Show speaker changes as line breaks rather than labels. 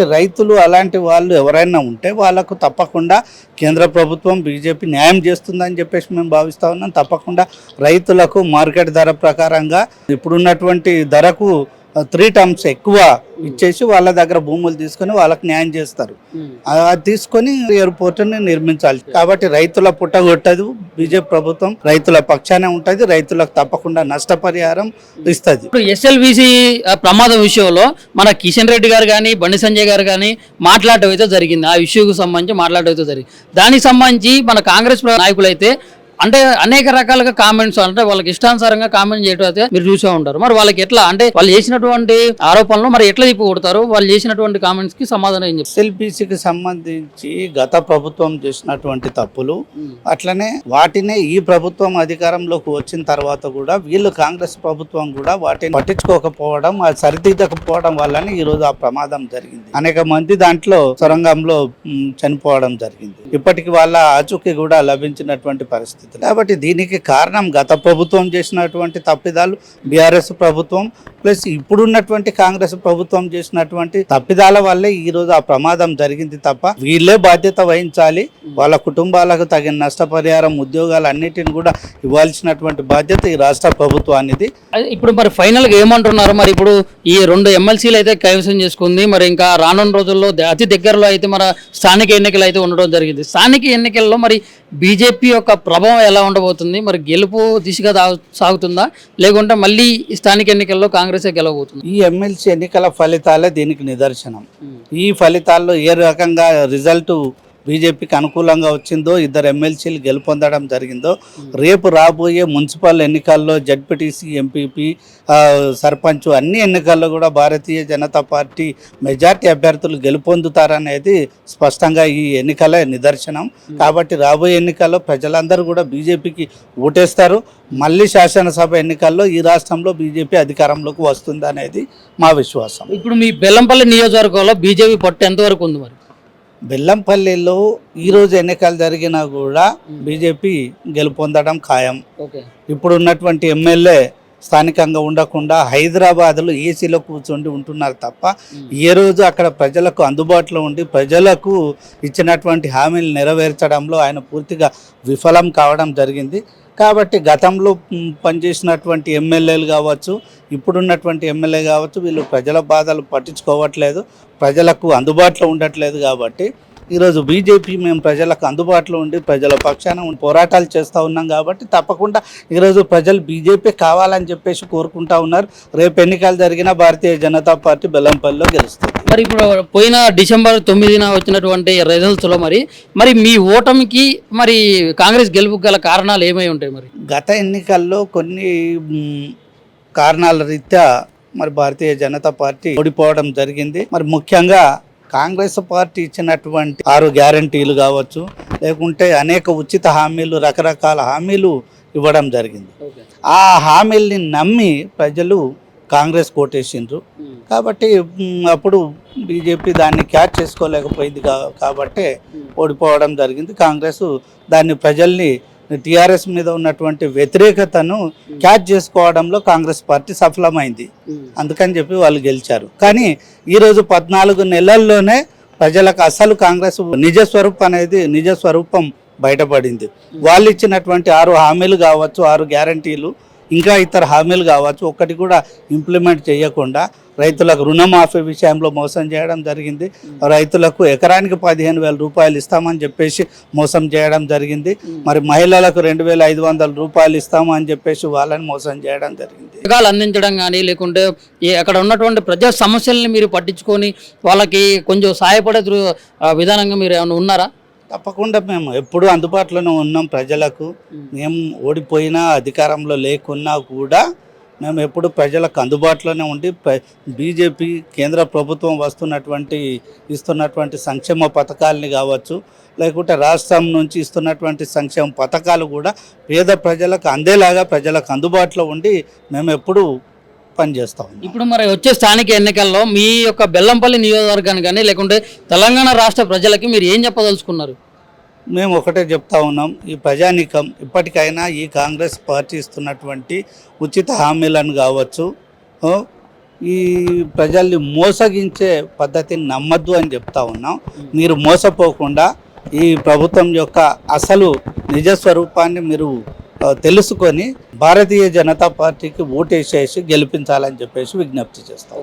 రైతులు అలాంటి వాళ్ళు ఎవరైనా ఉంటే వాళ్ళకు తప్పకుండా కేంద్ర ప్రభుత్వం బీజేపీ న్యాయం చేస్తుందని చెప్పేసి మేము భావిస్తా ఉన్నాం. తప్పకుండా రైతులకు మార్కెట్ ధర ప్రకారంగా ఇప్పుడున్నటువంటి ధరకు 3 times ఎక్కువ ఇచ్చేసి వాళ్ళ దగ్గర భూములు తీసుకొని వాళ్ళకి న్యాయం చేస్తారు. అది తీసుకొని ఎయిర్పోర్ట్ని నిర్మించాలి. కాబట్టి రైతుల పుట్టగొట్టదు బీజేపీ ప్రభుత్వం, రైతుల పక్షానే ఉంటుంది, రైతులకు తప్పకుండా నష్టపరిహారం ఇస్తుంది.
ఇప్పుడు ఎస్ఎల్బీసీ ప్రమాదం విషయంలో మన కిషన్ రెడ్డి గారు కానీ బండి సంజయ్ గారు కానీ మాట్లాడటం అయితే జరిగింది. ఆ ఇష్యూకి సంబంధించి మాట్లాడటం అయితే జరిగింది. దానికి సంబంధించి మన కాంగ్రెస్ నాయకులు అయితే అంటే అనేక రకాలుగా కామెంట్స్ అంటే వాళ్ళకి ఇష్టానుసారంగా కామెంట్ చేయడం అయితే మీరు చూసే ఉంటారు. మరి వాళ్ళకి ఎట్లా అంటే వాళ్ళు చేసినటువంటి ఆరోపణలు మరి ఎట్లా తిప్పి కొడతారు, వాళ్ళు చేసినటువంటి కామెంట్స్ కి సమాధానం ఏం చెప్తారు?
ఎస్ఎల్బీసీకి సంబంధించి గత ప్రభుత్వం చేసినటువంటి తప్పులు అట్లనే వాటినే ఈ ప్రభుత్వం అధికారంలోకి వచ్చిన తర్వాత కూడా వీళ్ళు కాంగ్రెస్ ప్రభుత్వం కూడా వాటిని పట్టించుకోకపోవడం, అది సరిదిద్దకపోవడం వల్లనే ఈ రోజు ఆ ప్రమాదం జరిగింది. అనేక మంది దాంట్లో సొరంగంలో చనిపోవడం జరిగింది. ఇప్పటికి వాళ్ళ ఆచూకీ కూడా లభించినటువంటి పరిస్థితి. కాబట్టి దీనికి కారణం గత ప్రభుత్వం చేసినటువంటి తప్పిదాలు, బీఆర్ఎస్ ప్రభుత్వం ప్లస్ ఇప్పుడున్నటువంటి కాంగ్రెస్ ప్రభుత్వం చేసినటువంటి తప్పిదాల వల్లే ఈ రోజు ఆ ప్రమాదం జరిగింది తప్ప వీళ్ళే బాధ్యత వహించాలి. వాళ్ళ కుటుంబాలకు తగిన నష్టపరిహారం, ఉద్యోగాలు అన్నిటిని కూడా ఇవ్వాల్సినటువంటి బాధ్యత ఈ రాష్ట్ర ప్రభుత్వానికి.
ఇప్పుడు మరి ఫైనల్ గా ఏమంటున్నారు? మరి ఇప్పుడు ఈ 2 ఎమ్మెల్సీలు అయితే కైవసం చేసుకుంది. మరి ఇంకా రానున్న రోజుల్లో అతి దగ్గరలో అయితే మన స్థానిక ఎన్నికలు అయితే ఉండడం జరిగింది. స్థానిక ఎన్నికల్లో మరి బీజేపీ యొక్క ప్రభావం ఎలా ఉండబోతుంది? మరి గెలుపు దిశగా సాగుతుందా, లేకుంటే మళ్ళీ స్థానిక ఎన్నికల్లో కాంగ్రెసే గెలవబోతుంది?
ఈ ఎమ్మెల్సీ ఎన్నికల ఫలితాలే దీనికి నిదర్శనం. ఈ ఫలితాల్లో ఏ రకంగా రిజల్ట్ బీజేపీకి అనుకూలంగా వచ్చిందో, 2 ఎమ్మెల్సీలు గెలుపొందడం జరిగిందో, రేపు రాబోయే మున్సిపల్ ఎన్నికల్లో జడ్పీటీసీ, ఎంపీపీ, సర్పంచ్ అన్ని ఎన్నికల్లో కూడా భారతీయ జనతా పార్టీ మెజార్టీ అభ్యర్థులు గెలుపొందుతారనేది స్పష్టంగా ఈ ఎన్నికలే నిదర్శనం. కాబట్టి రాబోయే ఎన్నికల్లో ప్రజలందరూ కూడా బీజేపీకి ఓటేస్తారు. మళ్ళీ శాసనసభ ఎన్నికల్లో ఈ రాష్ట్రంలో బీజేపీ అధికారంలోకి వస్తుంది అనేది మా విశ్వాసం.
ఇప్పుడు మీ బెల్లంపల్లి నియోజకవర్గంలో బీజేపీ పట్టు ఎంతవరకు ఉంది? మరి
బెల్లంపల్లిలో ఈరోజు ఎన్నికలు జరిగినా కూడా బీజేపీ గెలుపొందడం ఖాయం. ఇప్పుడు ఉన్నటువంటి ఎమ్మెల్యే స్థానికంగా ఉండకుండా హైదరాబాద్లో ఏసీలో కూర్చొని ఉంటున్నారు తప్ప ఏ రోజు అక్కడ ప్రజలకు అందుబాటులో ఉండి ప్రజలకు ఇచ్చినటువంటి హామీలు నెరవేర్చడంలో ఆయన పూర్తిగా విఫలం కావడం జరిగింది. కాబట్టి గతంలో పనిచేసినటువంటి ఎమ్మెల్యేలు కావచ్చు, ఇప్పుడున్నటువంటి ఎమ్మెల్యే కావచ్చు, వీళ్ళు ప్రజల బాధలు పట్టించుకోవట్లేదు, ప్రజలకు అందుబాటులో ఉండట్లేదు. కాబట్టి ఈరోజు బీజేపీ మేము ప్రజలకు అందుబాటులో ఉండి ప్రజల పక్షాన పోరాటాలు చేస్తూ ఉన్నాం. కాబట్టి తప్పకుండా ఈరోజు ప్రజలు బీజేపీ కావాలని చెప్పేసి కోరుకుంటా ఉన్నారు. రేపు ఎన్నికలు జరిగిన భారతీయ జనతా పార్టీ బెల్లంపల్లిలో గెలుస్తుంది.
మరి ఇప్పుడు పోయిన డిసెంబర్ 9న వచ్చినటువంటి రిజల్ట్స్లో మరి మీ ఓటమికి మరి కాంగ్రెస్ గెలుపు గల కారణాలు ఏమై ఉంటాయి? మరి
గత ఎన్నికల్లో కొన్ని కారణాల రీత్యా మరి భారతీయ జనతా పార్టీ ఓడిపోవడం జరిగింది. మరి ముఖ్యంగా కాంగ్రెస్ పార్టీ ఇచ్చినటువంటి 6 గ్యారంటీలు కావచ్చు, లేకుంటే అనేక ఉచిత హామీలు, రకరకాల హామీలు ఇవ్వడం జరిగింది. ఆ హామీల్ని నమ్మి ప్రజలు కాంగ్రెస్ కోటేసిండ్రు. కాబట్టి అప్పుడు బీజేపీ దాన్ని క్యాచ్ చేసుకోలేకపోయింది. కాబట్టి ఓడిపోవడం జరిగింది. కాంగ్రెస్ దాన్ని ప్రజల్ని టీఆర్ఎస్ మీద ఉన్నటువంటి వ్యతిరేకతను క్యాచ్ చేసుకోవడంలో కాంగ్రెస్ పార్టీ సఫలమైంది. అందుకని చెప్పి వాళ్ళు గెలిచారు. కానీ ఈరోజు 14 నెలల్లోనే ప్రజలకు అసలు కాంగ్రెస్ నిజ స్వరూపం బయటపడింది. వాళ్ళు ఇచ్చినటువంటి 6 హామీలు కావచ్చు, 6 గ్యారంటీలు, ఇంకా ఇతర హామీలు కావచ్చు, ఒక్కటి కూడా ఇంప్లిమెంట్ చేయకుండా రైతులకు రుణమాఫీ విషయంలో మోసం చేయడం జరిగింది. రైతులకు ఎకరానికి 15,000 రూపాయలు ఇస్తామని చెప్పేసి మోసం చేయడం జరిగింది. మరి మహిళలకు 2,500 రూపాయలు ఇస్తామని చెప్పేసి వాళ్ళని మోసం చేయడం జరిగింది.
అందించడం కానీ లేకుంటే అక్కడ ఉన్నటువంటి ప్రజా సమస్యల్ని మీరు పట్టించుకొని వాళ్ళకి కొంచెం సహాయపడే విధానంగా మీరు ఏమైనా ఉన్నారా?
తప్పకుండా మేము ఎప్పుడూ అందుబాటులోనే ఉన్నాం ప్రజలకు. మేము ఓడిపోయినా అధికారంలో లేకున్నా కూడా మేము ఎప్పుడు ప్రజలకు అందుబాటులోనే ఉండి బీజేపీ కేంద్ర ప్రభుత్వం ఇస్తున్నటువంటి సంక్షేమ పథకాలని కావచ్చు, లేకుంటే రాష్ట్రం నుంచి ఇస్తున్నటువంటి సంక్షేమ పథకాలు కూడా పేద ప్రజలకు అందేలాగా ప్రజలకు అందుబాటులో ఉండి మేము ఎప్పుడు పనిచేస్తాం.
ఇప్పుడు మరి వచ్చే స్థానిక ఎన్నికల్లో మీ యొక్క బెల్లంపల్లి నియోజకవర్గానికి కానీ లేకుంటే తెలంగాణ రాష్ట్ర ప్రజలకి మీరు ఏం చెప్పదలుచుకున్నారు?
మేము ఒకటే చెప్తా ఉన్నాం, ఈ ప్రజానీకం ఇప్పటికైనా ఈ కాంగ్రెస్ పార్టీ ఇస్తున్నటువంటి ఉచిత హామీలను కావచ్చు, ఈ ప్రజల్ని మోసగించే పద్ధతిని నమ్మద్దు అని చెప్తా ఉన్నాం. మీరు మోసపోకుండా ఈ ప్రభుత్వం యొక్క అసలు నిజ స్వరూపాన్ని మీరు తెలుసుకొని భారతీయ జనతా పార్టీకి ఓటేసేసి గెలిపించాలని చెప్పేసి విజ్ఞప్తి చేస్తాం.